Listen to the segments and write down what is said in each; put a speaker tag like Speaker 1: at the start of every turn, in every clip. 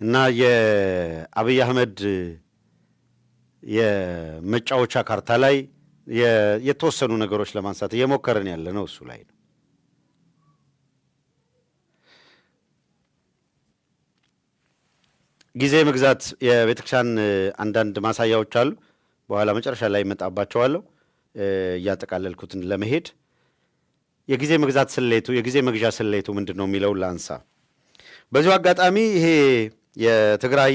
Speaker 1: እና የአብይ አህመድ የመጫወቻ ካርታ ላይ የተወሰኑ ነገሮች ለማንሳት እየሞከርን ያለ ነው። እሱ ላይ ነው። ጊዜ መግዛት የቤተክርስቲያን አንዳንድ ማሳያዎች አሉ። በኋላ መጨረሻ ላይ እመጣባቸዋለሁ። እያጠቃለልኩትን ለመሄድ የጊዜ መግዛት ስሌቱ የጊዜ መግዣ ስሌቱ ምንድነው የሚለው ላንሳ። በዚሁ አጋጣሚ ይሄ የትግራይ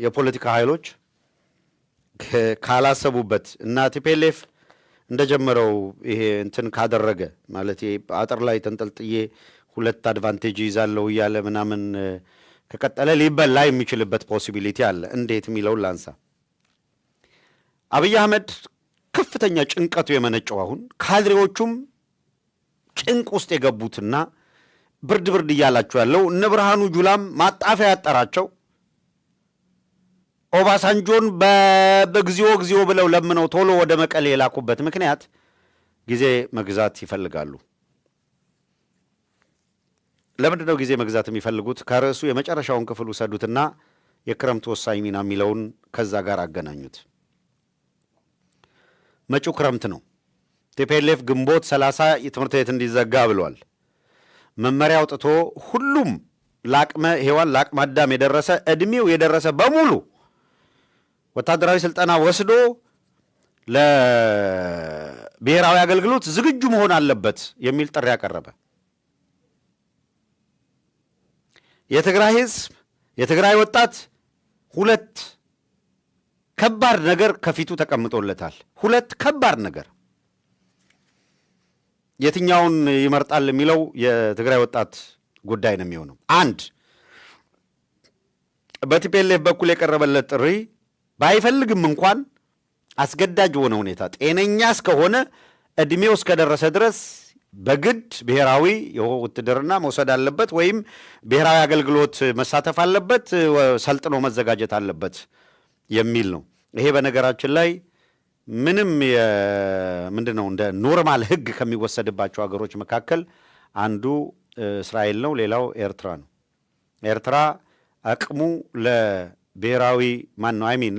Speaker 1: የፖለቲካ ኃይሎች ካላሰቡበት እና ቲፒኤልኤፍ እንደጀመረው ይሄ እንትን ካደረገ ማለት አጥር ላይ ተንጠልጥዬ ሁለት አድቫንቴጅ ይዛለው እያለ ምናምን ከቀጠለ ሊበላ የሚችልበት ፖሲቢሊቲ አለ። እንዴት የሚለው ላንሳ። አብይ አህመድ ከፍተኛ ጭንቀቱ የመነጨው አሁን ካድሬዎቹም ጭንቅ ውስጥ የገቡትና ብርድ ብርድ እያላቸው ያለው እነ ብርሃኑ ጁላም ማጣፊያ ያጠራቸው ኦባሳንጆን በግዚኦ ብለው ለምነው ቶሎ ወደ መቀሌ የላኩበት ምክንያት ጊዜ መግዛት ይፈልጋሉ። ለምንድነው ጊዜ መግዛት የሚፈልጉት? ከርዕሱ የመጨረሻውን ክፍል ውሰዱትና የክረምቱ ወሳኝ ሚና የሚለውን ከዛ ጋር አገናኙት። መጪው ክረምት ነው። ቲፒኤልኤፍ ግንቦት 30 የትምህርት ቤት እንዲዘጋ ብሏል። መመሪያ አውጥቶ ሁሉም ለአቅመ ሔዋን ለአቅመ አዳም የደረሰ እድሜው የደረሰ በሙሉ ወታደራዊ ስልጠና ወስዶ ለብሔራዊ አገልግሎት ዝግጁ መሆን አለበት የሚል ጥሪ ያቀረበ። የትግራይ ህዝብ የትግራይ ወጣት ሁለት ከባድ ነገር ከፊቱ ተቀምጦለታል። ሁለት ከባድ ነገር የትኛውን ይመርጣል የሚለው የትግራይ ወጣት ጉዳይ ነው የሚሆነው። አንድ በቲፒኤልኤፍ በኩል የቀረበለት ጥሪ ባይፈልግም እንኳን አስገዳጅ ሆነ ሁኔታ ጤነኛ እስከሆነ እድሜው እስከደረሰ ድረስ በግድ ብሔራዊ ውትድርና መውሰድ አለበት ወይም ብሔራዊ አገልግሎት መሳተፍ አለበት፣ ሰልጥኖ መዘጋጀት አለበት የሚል ነው። ይሄ በነገራችን ላይ ምንም ምንድነው እንደ ኖርማል ህግ ከሚወሰድባቸው ሀገሮች መካከል አንዱ እስራኤል ነው። ሌላው ኤርትራ ነው። ኤርትራ አቅሙ ለብሔራዊ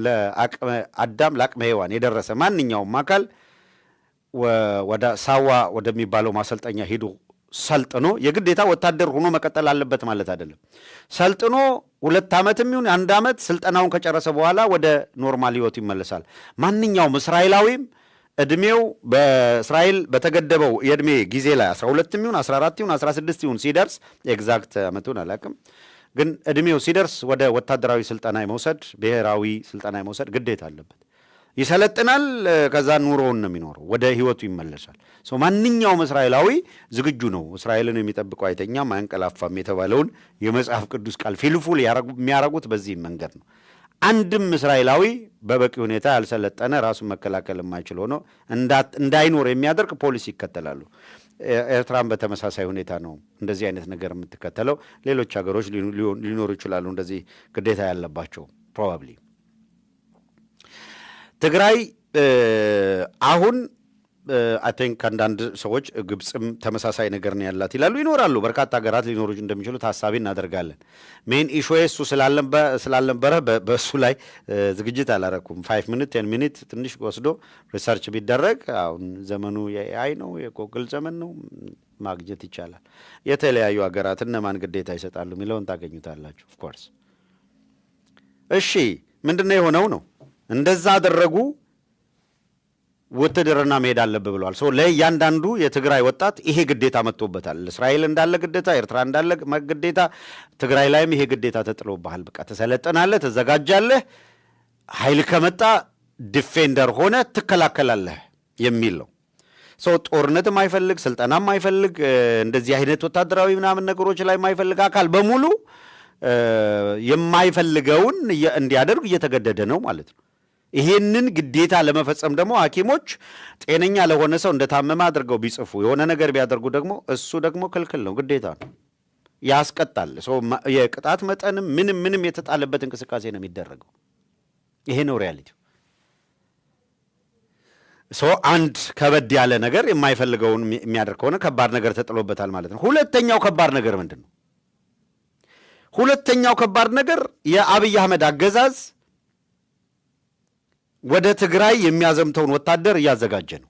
Speaker 1: ለአቅመ አዳም ለአቅመ ሔዋን የደረሰ ማንኛውም አካል ወደ ሳዋ ወደሚባለው ማሰልጠኛ ሄዶ ሰልጥኖ የግዴታ ወታደር ሆኖ መቀጠል አለበት ማለት አይደለም። ሰልጥኖ 2 ዓመትም ይሁን 1 ዓመት ስልጠናውን ከጨረሰ በኋላ ወደ ኖርማል ህይወቱ ይመለሳል። ማንኛውም እስራኤላዊም እድሜው በእስራኤል በተገደበው የእድሜ ጊዜ ላይ 12 ይሁን 14 ይሁን 16 ይሁን ሲደርስ ኤግዛክት ዓመቱን አላውቅም፣ ግን እድሜው ሲደርስ ወደ ወታደራዊ ስልጠና የመውሰድ ብሔራዊ ስልጠና የመውሰድ ግዴታ አለበት። ይሰለጥናል። ከዛ ኑሮውን ነው የሚኖረው፣ ወደ ህይወቱ ይመለሳል። ማንኛውም እስራኤላዊ ዝግጁ ነው። እስራኤልን የሚጠብቀው አይተኛም አያንቀላፋም የተባለውን የመጽሐፍ ቅዱስ ቃል ፊልፉል የሚያረጉት በዚህ መንገድ ነው። አንድም እስራኤላዊ በበቂ ሁኔታ ያልሰለጠነ ራሱን መከላከል የማይችል ሆኖ እንዳይኖር የሚያደርግ ፖሊሲ ይከተላሉ። ኤርትራን በተመሳሳይ ሁኔታ ነው እንደዚህ አይነት ነገር የምትከተለው። ሌሎች ሀገሮች ሊኖሩ ይችላሉ እንደዚህ ግዴታ ያለባቸው ፕሮባብሊ። ትግራይ አሁን አይ ቲንክ አንዳንድ ሰዎች ግብፅም ተመሳሳይ ነገር ነው ያላት ይላሉ። ይኖራሉ፣ በርካታ ሀገራት ሊኖሩ እንደሚችሉ ታሳቢ እናደርጋለን። ሜን ኢሹ እሱ ስላልነበረ በእሱ ላይ ዝግጅት አላረኩም። 5 ሚኒት 10 ሚኒት ትንሽ ወስዶ ሪሰርች ቢደረግ አሁን ዘመኑ የአይ ነው የጎግል ዘመን ነው፣ ማግኘት ይቻላል። የተለያዩ ሀገራት እነማን ግዴታ ይሰጣሉ የሚለውን ታገኙታላችሁ ኦፍ ኮርስ። እሺ ምንድነው የሆነው ነው? እንደዛ አደረጉ። ውትድርና መሄድ አለበት ብለዋል። ለእያንዳንዱ የትግራይ ወጣት ይሄ ግዴታ መጥቶበታል። እስራኤል እንዳለ ግዴታ፣ ኤርትራ እንዳለ ግዴታ፣ ትግራይ ላይም ይሄ ግዴታ ተጥሎብሃል። በቃ ተሰለጥናለህ፣ ተዘጋጃለህ፣ ኃይል ከመጣ ዲፌንደር ሆነ ትከላከላለህ የሚል ነው። ጦርነት የማይፈልግ ስልጠና የማይፈልግ እንደዚህ አይነት ወታደራዊ ምናምን ነገሮች ላይ የማይፈልግ አካል በሙሉ የማይፈልገውን እንዲያደርግ እየተገደደ ነው ማለት ነው። ይሄንን ግዴታ ለመፈጸም ደግሞ ሐኪሞች ጤነኛ ለሆነ ሰው እንደታመመ አድርገው ቢጽፉ የሆነ ነገር ቢያደርጉ ደግሞ እሱ ደግሞ ክልክል ነው፣ ግዴታ ነው፣ ያስቀጣል። የቅጣት መጠንም ምንም የተጣለበት እንቅስቃሴ ነው የሚደረገው። ይሄ ነው ሪያሊቲው። አንድ ከበድ ያለ ነገር የማይፈልገውን የሚያደርግ ከሆነ ከባድ ነገር ተጥሎበታል ማለት ነው። ሁለተኛው ከባድ ነገር ምንድን ነው? ሁለተኛው ከባድ ነገር የአብይ አህመድ አገዛዝ ወደ ትግራይ የሚያዘምተውን ወታደር እያዘጋጀ ነው።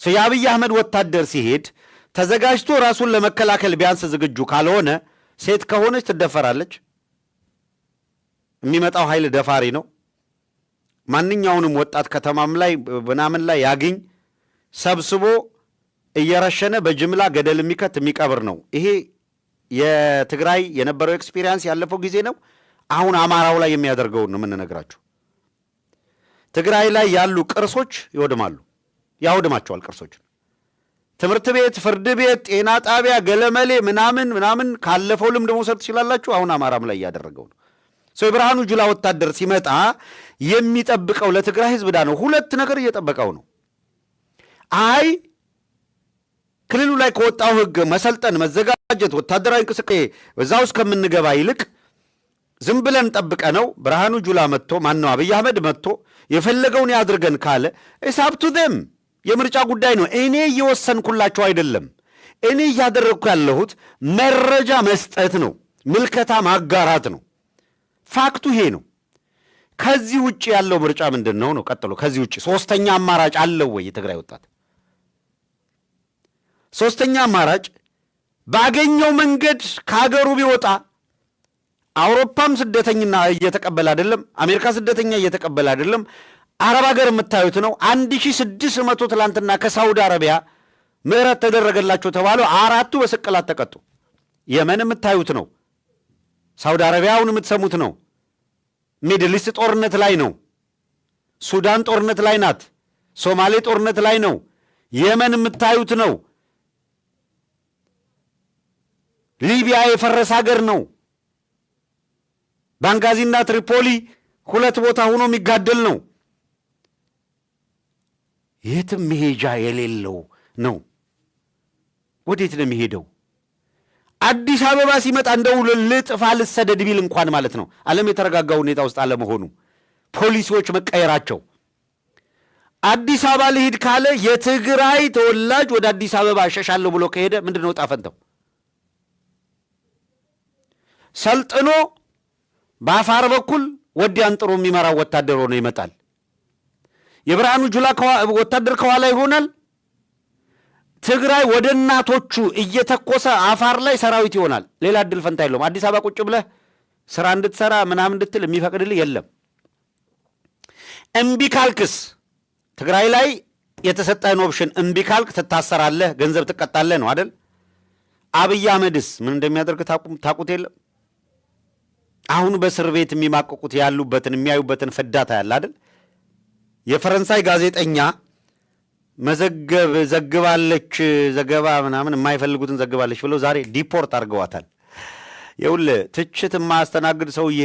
Speaker 1: የአብይ አህመድ ወታደር ሲሄድ ተዘጋጅቶ ራሱን ለመከላከል ቢያንስ ዝግጁ ካልሆነ ሴት ከሆነች ትደፈራለች። የሚመጣው ኃይል ደፋሪ ነው። ማንኛውንም ወጣት ከተማም ላይ ምናምን ላይ ያገኝ ሰብስቦ እየረሸነ በጅምላ ገደል የሚከት የሚቀብር ነው። ይሄ የትግራይ የነበረው ኤክስፒሪየንስ ያለፈው ጊዜ ነው። አሁን አማራው ላይ የሚያደርገውን ነው የምንነግራችሁ። ትግራይ ላይ ያሉ ቅርሶች ይወድማሉ፣ ያወድማቸዋል ቅርሶች። ትምህርት ቤት፣ ፍርድ ቤት፣ ጤና ጣቢያ፣ ገለመሌ ምናምን ካለፈው ልምድ መውሰድ ትችላላችሁ። አሁን አማራም ላይ እያደረገው ነው። የብርሃኑ ጁላ ወታደር ሲመጣ የሚጠብቀው ለትግራይ ህዝብ ነው። ሁለት ነገር እየጠበቀው ነው። አይ ክልሉ ላይ ከወጣው ህግ መሰልጠን፣ መዘጋጀት፣ ወታደራዊ እንቅስቃሴ በዛ ውስጥ ከምንገባ ይልቅ ዝም ብለን ጠብቀ ነው ብርሃኑ ጁላ መጥቶ ማነው አብይ አህመድ መጥቶ የፈለገውን ያድርገን ካለ ኢሳብቱ ደም የምርጫ ጉዳይ ነው። እኔ እየወሰንኩላቸው አይደለም። እኔ እያደረግኩ ያለሁት መረጃ መስጠት ነው፣ ምልከታ ማጋራት ነው። ፋክቱ ይሄ ነው። ከዚህ ውጭ ያለው ምርጫ ምንድን ነው ነው? ቀጥሎ ከዚህ ውጭ ሶስተኛ አማራጭ አለው ወይ? የትግራይ ወጣት ሶስተኛ አማራጭ ባገኘው መንገድ ከሀገሩ ቢወጣ አውሮፓም ስደተኛ እየተቀበለ አይደለም፣ አሜሪካ ስደተኛ እየተቀበለ አይደለም። አረብ ሀገር የምታዩት ነው። 1600 ትላንትና ከሳውዲ አረቢያ ምህረት ተደረገላቸው ተባለው 4ቱ በስቅላት ተቀጡ። የመን የምታዩት ነው። ሳውዲ አረቢያውን የምትሰሙት ነው። ሚድል ኢስት ጦርነት ላይ ነው። ሱዳን ጦርነት ላይ ናት። ሶማሌ ጦርነት ላይ ነው። የመን የምታዩት ነው። ሊቢያ የፈረሰ ሀገር ነው። ባንጋዚና ትሪፖሊ 2 ቦታ ሆኖ የሚጋደል ነው። የትም መሄጃ የሌለው ነው። ወዴት ነው የሚሄደው? አዲስ አበባ ሲመጣ እንደው ልጥፋ ልሰደድ ቢል እንኳን ማለት ነው ዓለም የተረጋጋ ሁኔታ ውስጥ አለመሆኑ፣ ፖሊሲዎች መቀየራቸው። አዲስ አበባ ልሂድ ካለ የትግራይ ተወላጅ ወደ አዲስ አበባ እሸሻለሁ ብሎ ከሄደ ምንድን ነው ዕጣ ፈንታው? ሰልጥኖ በአፋር በኩል ወዲያን ጥሩ የሚመራው ወታደር ሆኖ ይመጣል። የብርሃኑ ጁላ ወታደር ከኋላ ይሆናል። ትግራይ ወደ እናቶቹ እየተኮሰ አፋር ላይ ሰራዊት ይሆናል። ሌላ እድል ፈንታ የለውም። አዲስ አበባ ቁጭ ብለህ ስራ እንድትሰራ ምናምን እንድትል የሚፈቅድልህ የለም። እምቢ ካልክስ ትግራይ ላይ የተሰጠህን ኦፕሽን እምቢ ካልክ ትታሰራለህ፣ ገንዘብ ትቀጣለህ ነው አይደል? አብይ አህመድስ ምን እንደሚያደርግ ታቁት የለም። አሁን በእስር ቤት የሚማቀቁት ያሉበትን የሚያዩበትን ፍዳታ ያለ አይደል? የፈረንሳይ ጋዜጠኛ ዘግባለች ዘገባ ምናምን የማይፈልጉትን ዘግባለች ብለው ዛሬ ዲፖርት አድርገዋታል። ይኸውልህ ትችት የማያስተናግድ ሰውዬ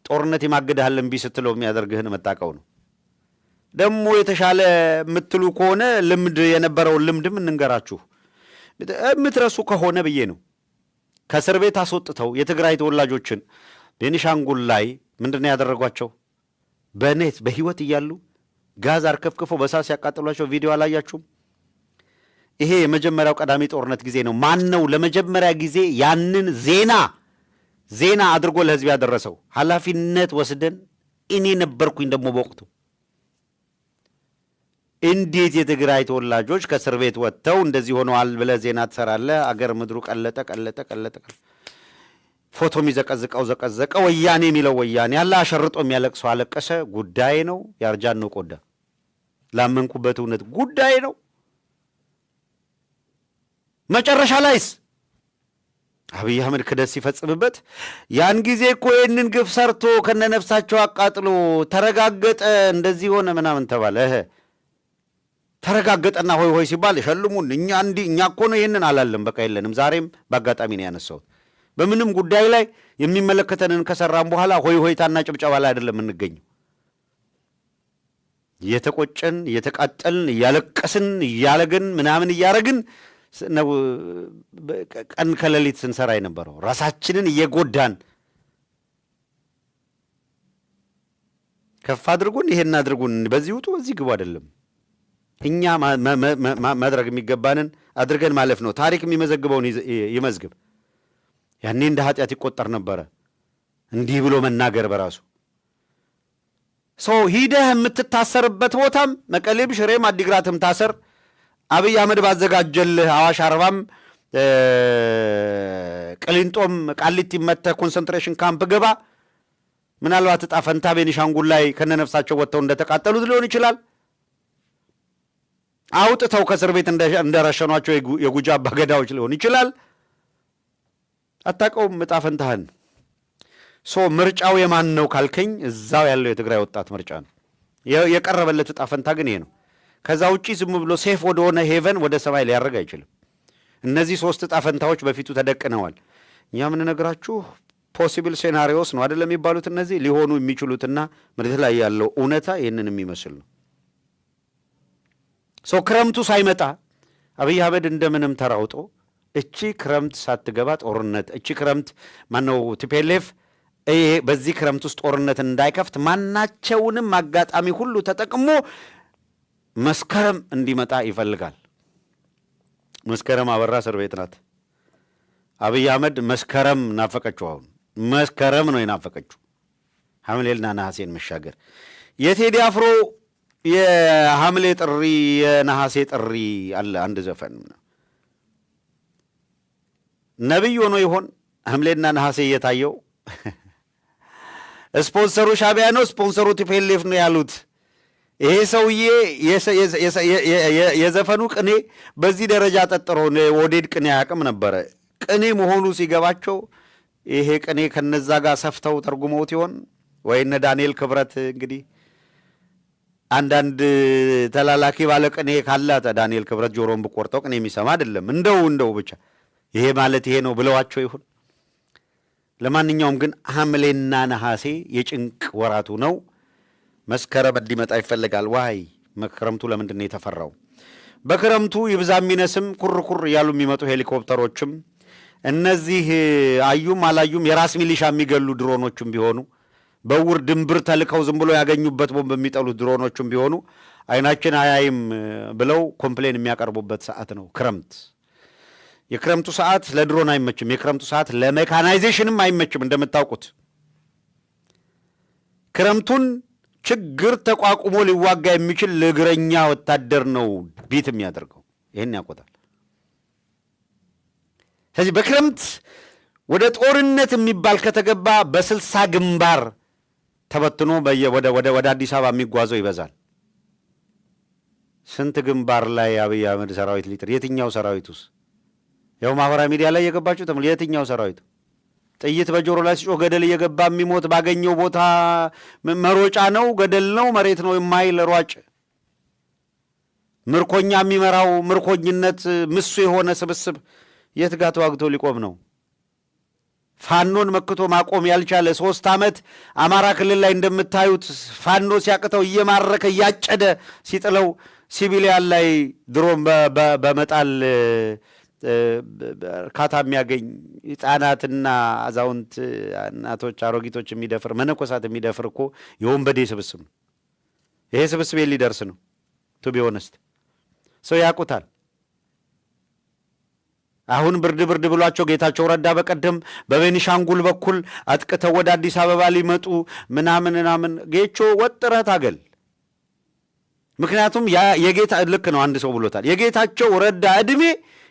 Speaker 1: ጦርነት ይማግድሃል እምቢ ስትለው የሚያደርግህን መጣቀው ነው። ደግሞ የተሻለ የምትሉ ከሆነ ልምድ የነበረውን ልምድም እንንገራችሁ። የምትረሱ ከሆነ ብዬ ነው። ከእስር ቤት አስወጥተው የትግራይ ተወላጆችን ቤኒሻንጉል ላይ ምንድነው ያደረጓቸው? በኔት በህይወት እያሉ ጋዝ አርከፍክፈው በሳት ሲያቃጥሏቸው ቪዲዮ አላያችሁም? ይሄ የመጀመሪያው ቀዳሚ ጦርነት ጊዜ ነው። ማን ነው ለመጀመሪያ ጊዜ ያንን ዜና አድርጎ ለህዝብ ያደረሰው? ኃላፊነት ወስደን እኔ ነበርኩኝ ደግሞ በወቅቱ። እንዴት የትግራይ ተወላጆች ከእስር ቤት ወጥተው እንደዚህ ሆነዋል ብለህ ዜና ትሰራለህ? አገር ምድሩ ቀለጠ። ፎቶ የሚዘቀዝቀው ዘቀዘቀ። ወያኔ የሚለው ወያኔ ያለ አሸርጦ የሚያለቅሰው አለቀሰ። ጉዳይ ነው። ያርጃን ነው ቆዳ ላመንኩበት እውነት ጉዳይ ነው። መጨረሻ ላይስ አብይ አህመድ ክደት ሲፈጽምበት ያን ጊዜ እኮ ይህንን ግፍ ሰርቶ ከነነፍሳቸው አቃጥሎ ተረጋገጠ፣ እንደዚህ ሆነ ምናምን ተባለ። ተረጋገጠና ሆይ ሆይ ሲባል ሸልሙን እኛ እኮ ነው ይህንን አላለም። በቃ የለንም። ዛሬም በአጋጣሚ ነው ያነሳሁት። በምንም ጉዳይ ላይ የሚመለከተንን ከሰራም በኋላ ሆይ ሆይታና ጭብጨባ ላይ አይደለም የምንገኘው። እየተቆጨን እየተቃጠልን እያለቀስን እያለግን ምናምን እያረግን ነው ቀን ከሌሊት ስንሰራ የነበረው። ራሳችንን እየጎዳን ከፍ አድርጉን፣ ይሄን አድርጉን፣ በዚህ ውጡ፣ በዚህ ግቡ አይደለም። እኛ ማድረግ የሚገባንን አድርገን ማለፍ ነው። ታሪክ የሚመዘግበውን ይመዝግብ። ያኔ እንደ ኃጢአት ይቆጠር ነበረ እንዲህ ብሎ መናገር በራሱ። ሰው ሂደህ የምትታሰርበት ቦታም መቀሌም፣ ሽሬም፣ አዲግራትም ታሰር። አብይ አህመድ ባዘጋጀልህ አዋሽ አርባም ቅሊንጦም ቃሊቲ መተህ ኮንሰንትሬሽን ካምፕ ግባ። ምናልባት ዕጣ ፈንታ ቤኒሻንጉል ላይ ከነነፍሳቸው ወጥተው እንደተቃጠሉት ሊሆን ይችላል። አውጥተው ከእስር ቤት እንደረሸኗቸው የጉጂ አባገዳዎች ሊሆን ይችላል። አታውቀውም ዕጣ ፈንታህን። ምርጫው የማን ነው ካልከኝ እዛው ያለው የትግራይ ወጣት ምርጫ ነው። የቀረበለት ዕጣ ፈንታ ግን ይሄ ነው። ከዛ ውጪ ዝም ብሎ ሴፍ ወደሆነ ሄቨን ወደ ሰማይ ሊያደርግ አይችልም። እነዚህ 3 ዕጣ ፈንታዎች በፊቱ ተደቅነዋል። እኛ የምንነግራችሁ ፖሲብል ሴናሪዮስ ነው አይደለም የሚባሉት። እነዚህ ሊሆኑ የሚችሉትና ምድር ላይ ያለው እውነታ ይህንን የሚመስል ነው። ክረምቱ ሳይመጣ አብይ አህመድ እንደምንም ተራውጦ እቺ ክረምት ሳትገባ ጦርነት እቺ ክረምት ማነው ቲፒኤልኤፍ በዚህ ክረምት ውስጥ ጦርነት እንዳይከፍት ማናቸውንም አጋጣሚ ሁሉ ተጠቅሞ መስከረም እንዲመጣ ይፈልጋል። መስከረም አበራ እስር ቤት ናት። አብይ አህመድ መስከረም ናፈቀችው። አሁን መስከረም ነው የናፈቀችው። ሐምሌና ነሐሴን መሻገር። የቴዲ አፍሮ የሐምሌ ጥሪ የነሐሴ ጥሪ አለ አንድ ዘፈን። ነብይ ሆኖ ይሆን ሐምሌና ነሐሴ እየታየው? ስፖንሰሩ ሻዕቢያ ነው፣ ስፖንሰሩ ቲፒኤልኤፍ ነው ያሉት። ይሄ ሰውዬ የዘፈኑ ቅኔ በዚህ ደረጃ ጠጥሮ ወዴድ ቅኔ አያውቅም ነበረ። ቅኔ መሆኑ ሲገባቸው ይሄ ቅኔ ከነዛ ጋር ሰፍተው ተርጉመውት ይሆን ወይ? እነ ዳንኤል ክብረት እንግዲህ አንዳንድ ተላላኪ ባለ ቅኔ ካላት ዳንኤል ክብረት ጆሮን ብቆርጠው ቅኔ የሚሰማ አይደለም። እንደው ብቻ ይሄ ማለት ይሄ ነው ብለዋቸው ይሁን። ለማንኛውም ግን ሐምሌና ነሐሴ የጭንቅ ወራቱ ነው። መስከረም እንዲመጣ ይፈልጋል። ዋይ ክረምቱ ለምንድን ነው የተፈራው? በክረምቱ ይብዛ የሚነስም ኩርኩር እያሉ የሚመጡ ሄሊኮፕተሮችም እነዚህ አዩም አላዩም የራስ ሚሊሻ የሚገሉ ድሮኖችም ቢሆኑ በውር ድንብር ተልከው ዝም ብሎ ያገኙበት ቦምብ የሚጠሉት ድሮኖችም ቢሆኑ አይናችን አያይም ብለው ኮምፕሌን የሚያቀርቡበት ሰዓት ነው ክረምት። የክረምቱ ሰዓት ለድሮን አይመችም። የክረምቱ ሰዓት ለሜካናይዜሽንም አይመችም። እንደምታውቁት ክረምቱን ችግር ተቋቁሞ ሊዋጋ የሚችል ለእግረኛ ወታደር ነው ቤት የሚያደርገው። ይሄን ያውቁታል። ስለዚህ በክረምት ወደ ጦርነት የሚባል ከተገባ በ60 ግንባር ተበትኖ ወደ አዲስ አበባ የሚጓዘው ይበዛል። ስንት ግንባር ላይ አብይ አህመድ ሰራዊት ሊጥር? የትኛው ሰራዊቱስ? ያው ማህበራዊ ሚዲያ ላይ የገባችሁ ተምል የትኛው ሰራዊቱ? ጥይት በጆሮ ላይ ሲጮህ ገደል እየገባ የሚሞት ባገኘው ቦታ መሮጫ ነው፣ ገደል ነው፣ መሬት ነው የማይል ሯጭ፣ ምርኮኛ የሚመራው ምርኮኝነት ምሱ የሆነ ስብስብ የት ጋር ተዋግቶ ሊቆም ነው? ፋኖን መክቶ ማቆም ያልቻለ 3 ዓመት አማራ ክልል ላይ እንደምታዩት ፋኖ ሲያቅተው እየማረከ እያጨደ ሲጥለው ሲቪሊያን ላይ ድሮም በመጣል እርካታ የሚያገኝ ሕፃናትና አዛውንት እናቶች አሮጊቶች የሚደፍር መነኮሳት የሚደፍር እኮ የወንበዴ ስብስብ ነው። ይሄ ስብስብ ሊደርስ ነው። ቱ ቢ ኦነስት ሰው ያውቁታል። አሁን ብርድ ብሏቸው ጌታቸው ረዳ በቀደም በቤኒሻንጉል በኩል አጥቅተው ወደ አዲስ አበባ ሊመጡ ምናምን ጌቾ ወጥረት አገል። ምክንያቱም የጌታ ልክ ነው አንድ ሰው ብሎታል። የጌታቸው ረዳ ዕድሜ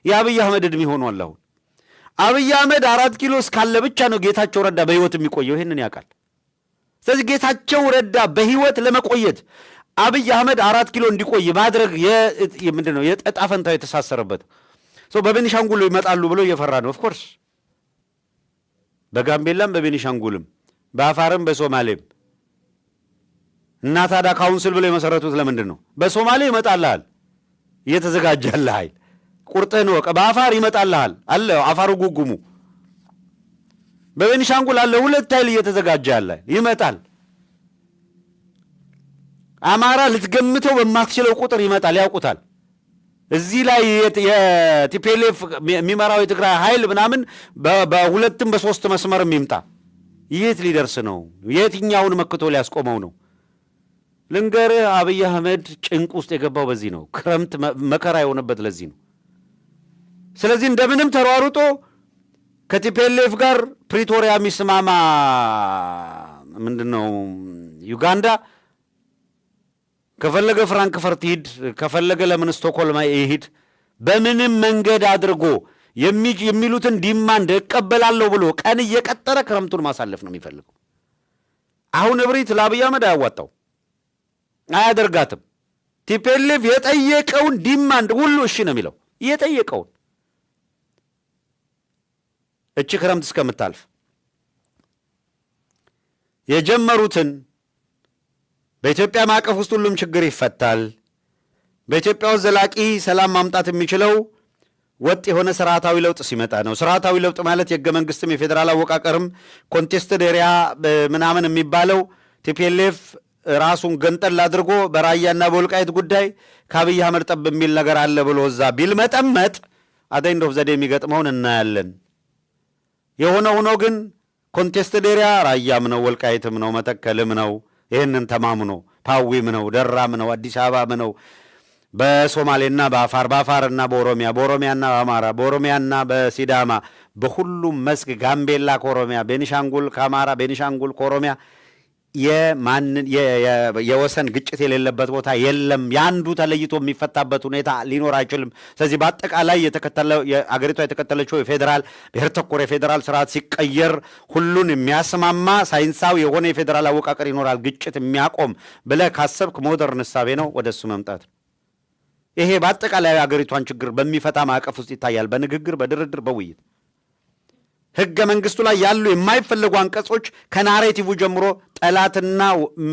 Speaker 1: የአብይ አህመድ ዕድሜ ሆኗል። አሁን አብይ አህመድ 4 ኪሎ እስካለ ብቻ ነው ጌታቸው ረዳ በህይወት የሚቆየው። ይሄንን ያውቃል። ስለዚህ ጌታቸው ረዳ በህይወት ለመቆየት አብይ አህመድ 4 ኪሎ እንዲቆይ ማድረግ ምንድነው የዕጣ ፈንታው የተሳሰረበት። በቤኒሻንጉል ይመጣሉ ብሎ እየፈራ ነው። ኦፍኮርስ በጋምቤላም በቤኒሻንጉልም በአፋርም በሶማሌም እና ታዲያ ካውንስል ብሎ የመሰረቱት ለምንድን ነው? በሶማሌ ይመጣልሃል እየተዘጋጀልህ ኃይል ቁርጥህን ወቀ። በአፋር ይመጣልሃል አለ አፋሩ ጉጉሙ። በቤኒሻንጉል አለ 2 ኃይል እየተዘጋጀ ያለ ይመጣል። አማራ ልትገምተው በማትችለው ቁጥር ይመጣል። ያውቁታል። እዚህ ላይ የቲፒኤልኤፍ የሚመራው የትግራይ ኃይል ምናምን በ2 በ3 መስመር የሚምጣ የት ሊደርስ ነው? የትኛውን መክቶ ሊያስቆመው ነው? ልንገርህ፣ አብይ አህመድ ጭንቅ ውስጥ የገባው በዚህ ነው። ክረምት መከራ የሆነበት ለዚህ ነው። ስለዚህ እንደምንም ተሯሩጦ ከቲፒኤልኤፍ ጋር ፕሪቶሪያ የሚስማማ ምንድነው ዩጋንዳ ከፈለገ ፍራንክፈርት ይሄድ ከፈለገ ለምን ስቶክሆልም ይሄድ በምንም መንገድ አድርጎ የሚሉትን ዲማንድ እቀበላለሁ ብሎ ቀን እየቀጠረ ክረምቱን ማሳለፍ ነው የሚፈልገው። አሁን እብሪት ለአብይ አህመድ አያዋጣው አያደርጋትም። ቲፒኤልኤፍ የጠየቀውን ዲማንድ ሁሉ እሺ ነው የሚለው የጠየቀውን እቺ ክረምት እስከምታልፍ የጀመሩትን በኢትዮጵያ ማዕቀፍ ውስጥ ሁሉም ችግር ይፈታል። በኢትዮጵያ ውስጥ ዘላቂ ሰላም ማምጣት የሚችለው ወጥ የሆነ ስርዓታዊ ለውጥ ሲመጣ ነው። ስርዓታዊ ለውጥ ማለት የህገ መንግስትም የፌዴራል አወቃቀርም ኮንቴስትድ ኤሪያ ምናምን የሚባለው ቲፒኤልኤፍ ራሱን ገንጠል አድርጎ በራያና በወልቃይት ጉዳይ ከአብይ አህመድ ጠብ የሚል ነገር አለ ብሎ እዛ ቢል መጠመጥ አደይንዶ ዘዴ የሚገጥመውን እናያለን። የሆነ ሆኖ ግን ኮንቴስትድ ኤሪያ ራያም ነው ወልቃይትም ነው መተከልም ነው። ይህንን ተማምኖ ፓዊም ነው ደራም ነው አዲስ አበባም ነው በሶማሌና በአፋርና በኦሮሚያና በአማራ በኦሮሚያና በሲዳማ በሁሉም መስክ ጋምቤላ ከኦሮሚያ ቤኒሻንጉል ከአማራ ቤኒሻንጉል ከኦሮሚያ የወሰን ግጭት የሌለበት ቦታ የለም። ያንዱ ተለይቶ የሚፈታበት ሁኔታ ሊኖር አይችልም። ስለዚህ በአጠቃላይ አገሪቷ የተከተለችው የፌዴራል ብሔር ተኮር የፌዴራል ስርዓት ሲቀየር ሁሉን የሚያስማማ ሳይንሳዊ የሆነ የፌዴራል አወቃቀር ይኖራል፣ ግጭት የሚያቆም ብለህ ካሰብክ ሞደርን እሳቤ ነው ወደሱ መምጣት። ይሄ በአጠቃላይ አገሪቷን ችግር በሚፈታ ማዕቀፍ ውስጥ ይታያል፣ በንግግር በድርድር በውይይት። ህገ መንግስቱ ላይ ያሉ የማይፈልጉ አንቀጾች ከናሬቲቭ ጀምሮ ጠላትና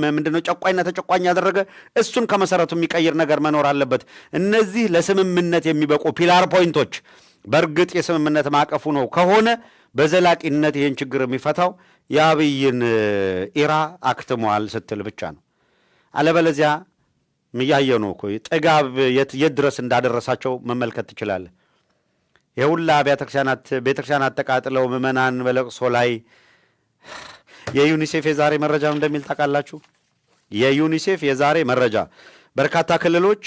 Speaker 1: ምንድነው ጨቋኝና ተጨቋኝ ያደረገ እሱን ከመሰረቱ የሚቀይር ነገር መኖር አለበት። እነዚህ ለስምምነት የሚበቁ ፒላር ፖይንቶች በእርግጥ የስምምነት ማዕቀፉ ነው ከሆነ በዘላቂነት ይህን ችግር የሚፈታው የአብይን ኢራ አክትሟል ስትል ብቻ ነው። አለበለዚያ ምያየ ነው እኮ ጥጋብ የት ድረስ እንዳደረሳቸው መመልከት ትችላለህ። የሁላ ቤተክርስቲያናት ተቃጥለው ምዕመናን በለቅሶ ላይ የዩኒሴፍ የዛሬ መረጃ እንደሚል ታውቃላችሁ። የዩኒሴፍ የዛሬ መረጃ በርካታ ክልሎች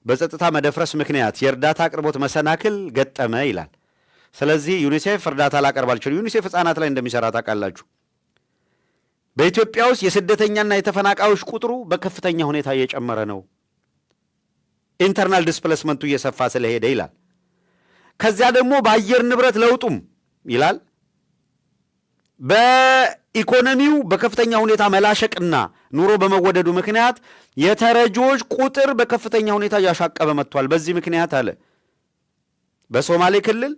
Speaker 1: በጸጥታ መደፍረስ ምክንያት የእርዳታ አቅርቦት መሰናክል ገጠመ ይላል። ስለዚህ ዩኒሴፍ እርዳታ ላቀርብ አልችልም። ዩኒሴፍ ህፃናት ላይ እንደሚሰራ ታውቃላችሁ። በኢትዮጵያ ውስጥ የስደተኛና የተፈናቃዮች ቁጥሩ በከፍተኛ ሁኔታ እየጨመረ ነው፣ ኢንተርናል ዲስፕሌስመንቱ እየሰፋ ስለሄደ ይላል። ከዚያ ደግሞ በአየር ንብረት ለውጡም ይላል በኢኮኖሚው በከፍተኛ ሁኔታ መላሸቅና ኑሮ በመወደዱ ምክንያት የተረጂዎች ቁጥር በከፍተኛ ሁኔታ እያሻቀበ መጥቷል። በዚህ ምክንያት አለ በሶማሌ ክልል፣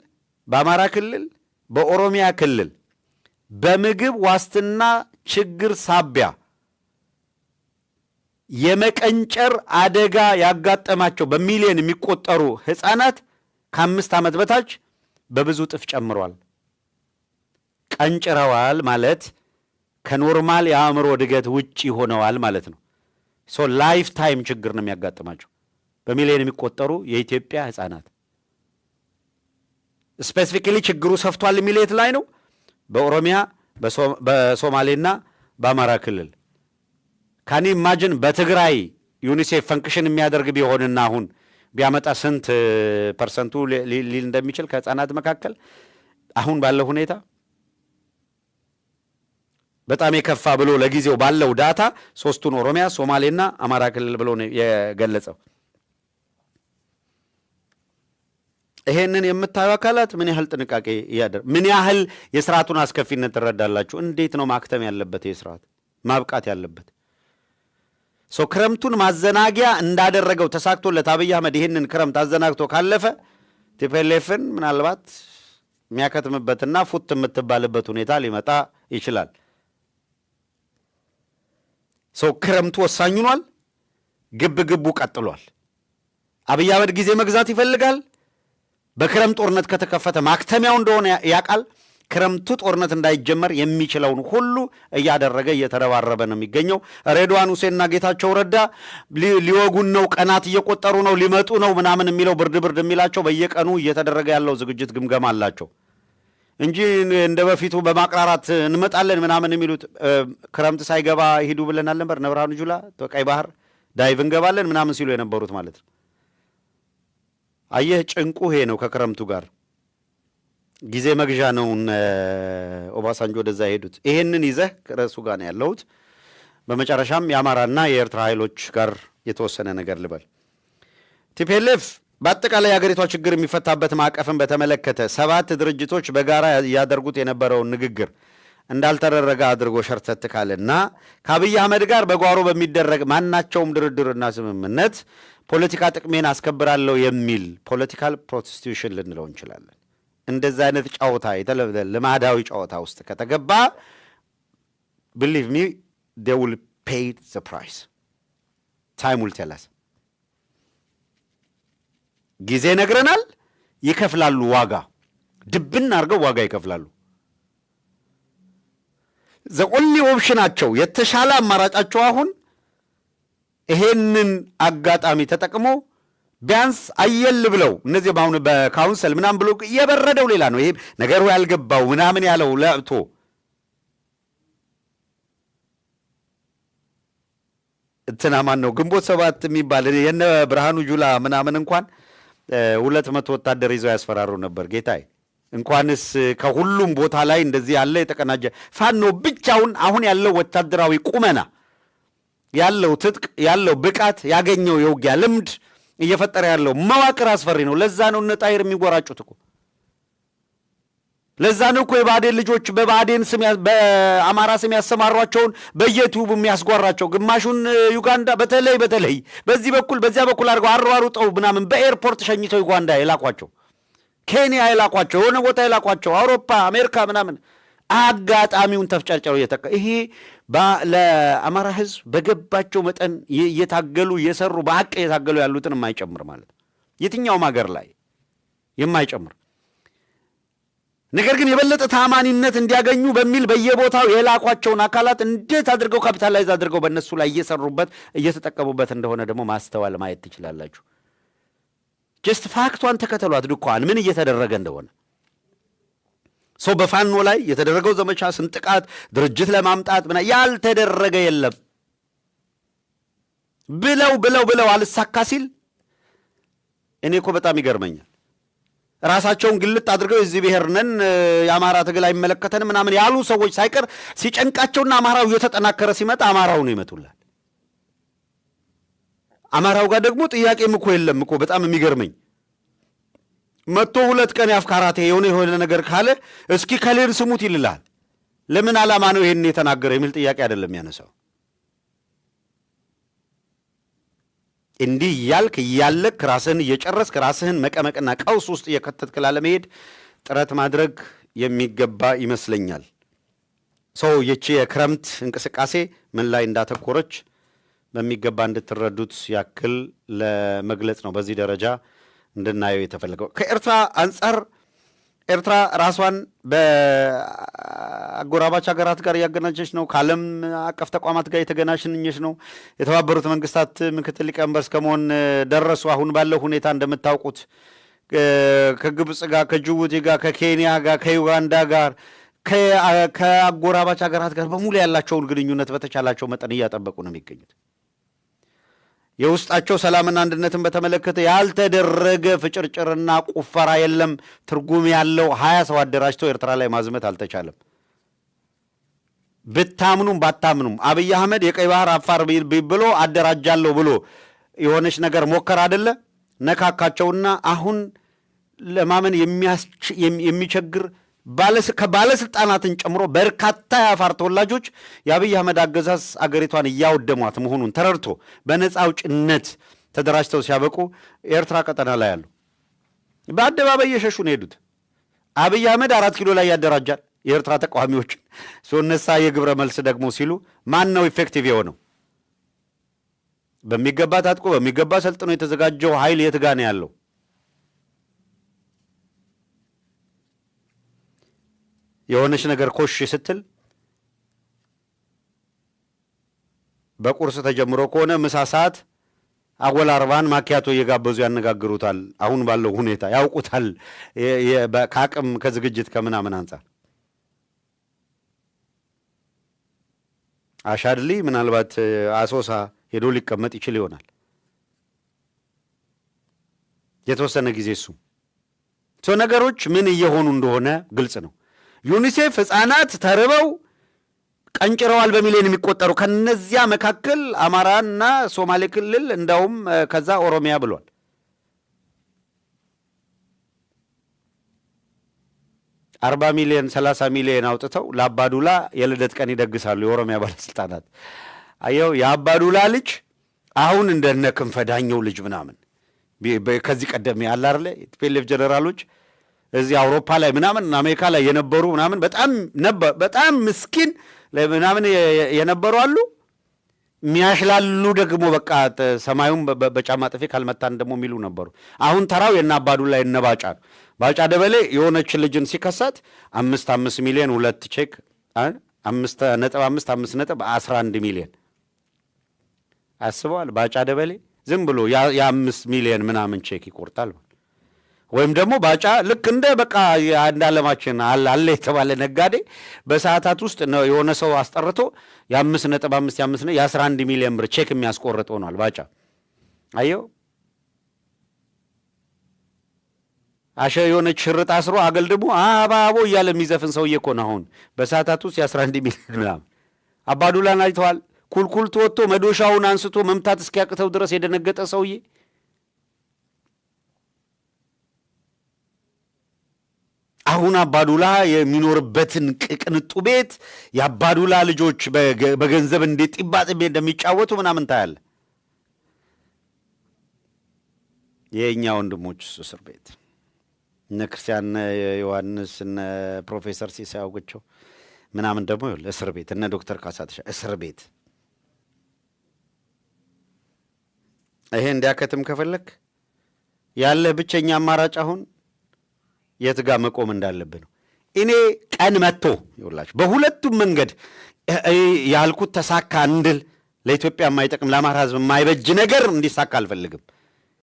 Speaker 1: በአማራ ክልል፣ በኦሮሚያ ክልል በምግብ ዋስትና ችግር ሳቢያ የመቀንጨር አደጋ ያጋጠማቸው በሚሊዮን የሚቆጠሩ ህፃናት ከ5 ዓመት በታች በብዙ ጥፍ ጨምሯል። ቀንጭረዋል ማለት ከኖርማል የአእምሮ እድገት ውጪ ሆነዋል ማለት ነው። ላይፍ ታይም ችግር ነው የሚያጋጥማቸው በሚሊዮን የሚቆጠሩ የኢትዮጵያ ህፃናት። ስፔሲፊካሊ ችግሩ ሰፍቷል የሚሌት ላይ ነው በኦሮሚያ በሶማሌና በአማራ ክልል። ካኒ ኢማጂን በትግራይ ዩኒሴፍ ፈንክሽን የሚያደርግ ቢሆንና አሁን ቢያመጣ ስንት ፐርሰንቱ ሊል እንደሚችል ከህፃናት መካከል አሁን ባለው ሁኔታ በጣም የከፋ ብሎ ለጊዜው ባለው ዳታ 3ቱን ኦሮሚያ ሶማሌና አማራ ክልል ብሎ ነው የገለጸው። ይሄንን የምታዩ አካላት ምን ያህል ጥንቃቄ ያደርግ ምን ያህል የስርዓቱን አስከፊነት ትረዳላችሁ? እንዴት ነው ማክተም ያለበት የስርዓት ማብቃት ያለበት? ክረምቱን ማዘናጊያ እንዳደረገው ተሳክቶለት አብይ አህመድ ይሄንን ክረምት አዘናግቶ ካለፈ ቲፒኤልኤፍን ምናልባት የሚያከትምበትና ፉት የምትባልበት ሁኔታ ሊመጣ ይችላል። ክረምቱ ወሳኝ ሆኗል። ግብግቡ ቀጥሏል። አብይ አህመድ ጊዜ መግዛት ይፈልጋል። በክረምት ጦርነት ከተከፈተ ማክተሚያው እንደሆነ ያውቃል። ክረምቱ ጦርነት እንዳይጀመር የሚችለውን ሁሉ እያደረገ እየተረባረበ ነው የሚገኘው። ሬድዋን ሁሴንና ጌታቸው ረዳ ሊወጉን ነው፣ ቀናት እየቆጠሩ ነው፣ ሊመጡ ነው ምናምን የሚለው ብርድ የሚላቸው በየቀኑ እየተደረገ ያለው ዝግጅት ግምገማ አላቸው እንጂ እንደ በፊቱ በማቅራራት እንመጣለን ምናምን የሚሉት ክረምት ሳይገባ ሂዱ ብለናል ነበር። ነብራኑ ጁላ ቀይ ባህር ዳይቭ እንገባለን ምናምን ሲሉ የነበሩት ማለት ነው። አየህ ጭንቁ ይሄ ነው ከክረምቱ ጋር። ጊዜ መግዣ ነው ኦባሳንጆ ወደዛ ሄዱት። ይሄንን ይዘህ ከረሱ ጋር ነው ያለሁት። በመጨረሻም የአማራና የኤርትራ ኃይሎች ጋር የተወሰነ ነገር ልበል። ቲፒኤልኤፍ በአጠቃላይ የሀገሪቷ ችግር የሚፈታበት ማዕቀፍን በተመለከተ 7 ድርጅቶች በጋራ ያደርጉት የነበረውን ንግግር እንዳልተደረገ አድርጎ ሸርተት ካለና ከአብይ አህመድ ጋር በጓሮ በሚደረግ ማናቸውም ድርድርና ስምምነት ፖለቲካ ጥቅሜን አስከብራለሁ የሚል ፖለቲካል ፕሮስቲቱሽን ልንለው እንችላለን። እንደዛ አይነት ጨዋታ የተለመደ ልማዳዊ ጨዋታ ውስጥ ከተገባ believe me they will pay the price. time will tell us. ጊዜ ነግረናል፣ ይከፍላሉ ዋጋ፣ ድብን አድርገው ዋጋ ይከፍላሉ። the only optionናቸው የተሻለ አማራጫቸው አሁን ይሄንን አጋጣሚ ተጠቅሞ ቢያንስ አየል ብለው እነዚህ ባሁን በካውንስል ምናምን ብሎ የበረደው ሌላ ነው። ይሄ ነገሩ ያልገባው ምናምን ያለው ለብቶ እንትና ማን ነው ግንቦት 7 የሚባል የነ ብርሃኑ ጁላ ምናምን እንኳን 200 ወታደር ይዘው ያስፈራሩ ነበር። ጌታዬ እንኳንስ ከሁሉም ቦታ ላይ እንደዚህ ያለ የተቀናጀ ፋኖ ብቻውን አሁን ያለው ወታደራዊ ቁመና ያለው ትጥቅ ያለው ብቃት ያገኘው የውጊያ ልምድ እየፈጠረ ያለው መዋቅር አስፈሪ ነው። ለዛ ነው እነ ጣይር የሚጎራጩት እኮ። ለዛ ነው እኮ የባዴን ልጆች በባዴን ስም በአማራ ስም ያሰማሯቸውን በየዩቲዩብ የሚያስጓራቸው ግማሹን ዩጋንዳ በተለይ በዚህ በኩል በዚያ በኩል አድርገው አሯሩጠው ምናምን በኤርፖርት ሸኝተው ዩጋንዳ የላኳቸው፣ ኬንያ የላኳቸው፣ የሆነ ቦታ የላኳቸው፣ አውሮፓ አሜሪካ ምናምን አጋጣሚውን ተፍጨርጨሩ እየተቀ ይሄ ለአማራ ህዝብ በገባቸው መጠን እየታገሉ እየሰሩ በሐቅ እየታገሉ ያሉትን የማይጨምር ማለት የትኛውም ሀገር ላይ የማይጨምር ነገር ግን የበለጠ ታማኒነት እንዲያገኙ በሚል በየቦታው የላኳቸውን አካላት እንዴት አድርገው ካፒታላይዝ አድርገው በእነሱ ላይ እየሰሩበት እየተጠቀሙበት እንደሆነ ደግሞ ማስተዋል ማየት ትችላላችሁ። ጀስት ፋክቷን ተከተሏት። ድኳን ምን እየተደረገ እንደሆነ ሰው በፋኖ ላይ የተደረገው ዘመቻ ስንጥቃት ድርጅት ለማምጣት ምና ያልተደረገ የለም ብለው አልሳካ ሲል እኔ እኮ በጣም ይገርመኛል። ራሳቸውን ግልጥ አድርገው እዚህ ብሔር ነን የአማራ ትግል አይመለከተንም ምናምን ያሉ ሰዎች ሳይቀር ሲጨንቃቸውና አማራው እየተጠናከረ ሲመጣ አማራው ነው ይመጡላል። አማራው ጋር ደግሞ ጥያቄም እኮ የለም እኮ። በጣም የሚገርመኝ መጥቶ 2 ቀን ያፍካራቴ የሆነ ነገር ካለ እስኪ ከሌን ስሙት ይልላል። ለምን ዓላማ ነው ይሄን የተናገረ የሚል ጥያቄ አይደለም ያነሳው። እንዲህ ያልክ ራስህን እየጨረስክ ራስህን መቀመቅና ቀውስ ውስጥ እየከተትክ ላለመሄድ ጥረት ማድረግ የሚገባ ይመስለኛል። ሰው የቺ የክረምት እንቅስቃሴ ምን ላይ እንዳተኮረች በሚገባ እንድትረዱት ያክል ለመግለጽ ነው በዚህ ደረጃ እንድናየው የተፈለገው። ከኤርትራ አንጻር ኤርትራ ራሷን በአጎራባች ሀገራት ጋር እያገናኘች ነው። ከዓለም አቀፍ ተቋማት ጋር የተገናኘች ነው። የተባበሩት መንግስታት ምክትል ሊቀመንበር እስከመሆን ደረሱ። አሁን ባለው ሁኔታ እንደምታውቁት ከግብፅ ጋር፣ ከጅቡቲ ጋር፣ ከኬንያ ጋር፣ ከዩጋንዳ ጋር ከአጎራባች ሀገራት ጋር በሙሉ ያላቸውን ግንኙነት በተቻላቸው መጠን እያጠበቁ ነው የሚገኙት። የውስጣቸው ሰላምና አንድነትን በተመለከተ ያልተደረገ ፍጭርጭርና ቁፈራ የለም። ትርጉም ያለው 20 ሰው አደራጅተው ኤርትራ ላይ ማዝመት አልተቻለም። ብታምኑም ባታምኑም አብይ አህመድ የቀይ ባህር አፋር ብሎ አደራጃለሁ ብሎ የሆነች ነገር ሞከር አይደለ? ነካካቸውና አሁን ለማመን የሚቸግር ከባለስልጣናትን ጨምሮ በርካታ የአፋር ተወላጆች የአብይ አህመድ አገዛዝ አገሪቷን እያወደሟት መሆኑን ተረድቶ በነፃ አውጭነት ተደራጅተው ሲያበቁ የኤርትራ ቀጠና ላይ ያሉ በአደባባይ እየሸሹ ነው ሄዱት። አብይ አህመድ 4 ኪሎ ላይ ያደራጃል የኤርትራ ተቃዋሚዎችን። እነሳ የግብረ መልስ ደግሞ ሲሉ ማን ነው ኢፌክቲቭ የሆነው? በሚገባ ታጥቆ በሚገባ ሰልጥኖ የተዘጋጀው ኃይል የት ጋር ነው ያለው? የሆነች ነገር ኮሽ ስትል በቁርስ ተጀምሮ ከሆነ ምሳ ሰዓት አወል አርባን ማኪያቶ እየጋበዙ ያነጋግሩታል። አሁን ባለው ሁኔታ ያውቁታል። ከአቅም ከዝግጅት ከምናምን አንጻር አሻድሊ ምናልባት አሶሳ ሄዶ ሊቀመጥ ይችል ይሆናል የተወሰነ ጊዜ። እሱ ነገሮች ምን እየሆኑ እንደሆነ ግልጽ ነው። ዩኒሴፍ ሕፃናት ተርበው ቀንጭረዋል በሚሊዮን የሚቆጠሩ ከነዚያ መካከል አማራና ሶማሌ ክልል እንዳውም ከዛ ኦሮሚያ ብሏል። $40 ሚሊዮን 30 ሚሊዮን አውጥተው ለአባዱላ የልደት ቀን ይደግሳሉ የኦሮሚያ ባለስልጣናት። አየው የአባዱላ ልጅ አሁን እንደነ ክንፈ ዳኘው ልጅ ምናምን ከዚህ ቀደም ያለ አይደለ ፒኤልኤፍ ጀነራሎች እዚህ አውሮፓ ላይ ምናምን አሜሪካ ላይ የነበሩ ምናምን በጣም ምስኪን ምናምን የነበሩ አሉ። የሚያሽላሉ ደግሞ በቃ ሰማዩን በጫማ ጥፌ ካልመታን ደግሞ የሚሉ ነበሩ። አሁን ተራው የና አባዱላ የነባጫ ነው። ባጫ ደበሌ የሆነች ልጅን ሲከሳት 5 ሚሊዮን 2 ቼክ 5.5 ሚሊዮን አስበዋል። ባጫ ደበሌ ዝም ብሎ የ5 ሚሊዮን ምናምን ቼክ ይቆርጣል። ወይም ደግሞ ባጫ ልክ እንደ በቃ አንዳለማችን አለ የተባለ ነጋዴ በሰዓታት ውስጥ የሆነ ሰው አስጠርቶ የ5.5 የ11 ሚሊዮን ብር ቼክ የሚያስቆርጥ ሆኗል ባጫ። አየው አሸ የሆነች ሽርጥ አስሮ አገልድሞ አባቦ እያለ የሚዘፍን ሰውዬ እኮ ነው አሁን በሰዓታት ውስጥ የ11 ሚሊዮን ምናምን። አባዱላን አይተዋል? ኩልኩል ተወጥቶ መዶሻውን አንስቶ መምታት እስኪያቅተው ድረስ የደነገጠ ሰውዬ። አሁን አባዱላ የሚኖርበትን ቅንጡ ቤት የአባዱላ ልጆች በገንዘብ እንዴት ጢባጥቤ እንደሚጫወቱ ምናምን ታያለ። የእኛ ወንድሞች እስር ቤት እነ ክርስቲያን ዮሐንስ እነ ፕሮፌሰር ሲሳይ አውግቸው ምናምን ደግሞ እስር ቤት እነ ዶክተር ካሳተሻ እስር ቤት። ይሄ እንዲያከትም ከፈለክ ያለ ብቸኛ አማራጭ አሁን የት ጋር መቆም እንዳለብህ ነው። እኔ ቀን መጥቶ ይውላችሁ በሁለቱም መንገድ ያልኩት ተሳካ እንድል ለኢትዮጵያ የማይጠቅም ለአማራ ሕዝብ የማይበጅ ነገር እንዲሳካ አልፈልግም።